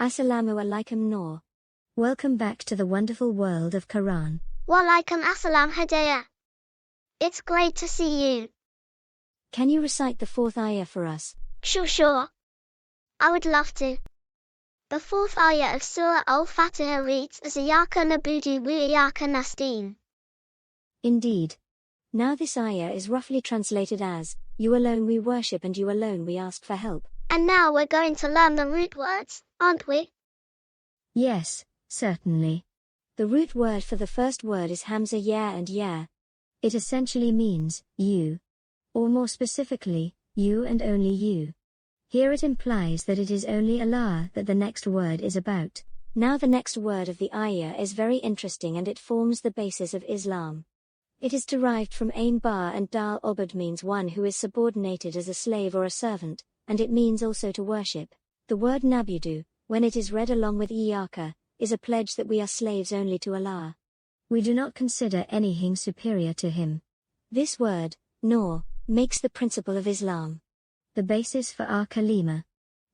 Assalamu alaikum Noor. Welcome back to the wonderful world of Qur'an. Walaikum assalam HIDAIA. It's great to see you. Can you recite the fourth ayah for us? Sure. I would love to. The fourth ayah of Surah Al-Fatiha reads as Iyyaka na'budu wa iyyaka nasta'in. Indeed. Now this ayah is roughly translated as, you alone we worship and you alone we ask for help. And now we're going to learn the root words, aren't we? Yes, certainly. The root word for the first word is hamza ya and ya. It essentially means, you. Or more specifically, you and only you. Here it implies that it is only Allah that the next word is about. Now the next word of the ayah is very interesting and it forms the basis of Islam. It is derived from Ain Ba and Dal Obad means one who is subordinated as a slave or a servant, and it means also to worship. The word nabudu, when it is read along with Iyaka, is a pledge that we are slaves only to Allah. We do not consider anything superior to Him. This word, Noor, makes the principle of Islam. The basis for our kalima.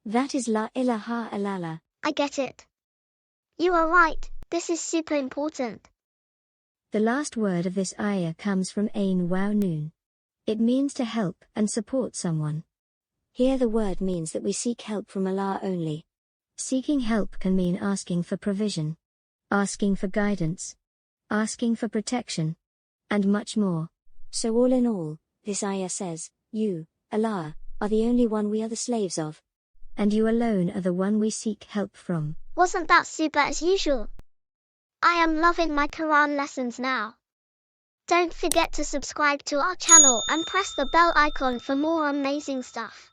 That is La ilaha illallah. I get it. You are right, this is super important. The last word of this ayah comes from Ain Waw Noon. It means to help and support someone. Here the word means that we seek help from Allah only. Seeking help can mean asking for provision, asking for guidance, asking for protection, and much more. So all in all, this ayah says, you, Allah, are the only one we are the slaves of. And you alone are the one we seek help from. Wasn't that super as usual? I am loving my Quran lessons now. Don't forget to subscribe to our channel and press the bell icon for more amazing stuff.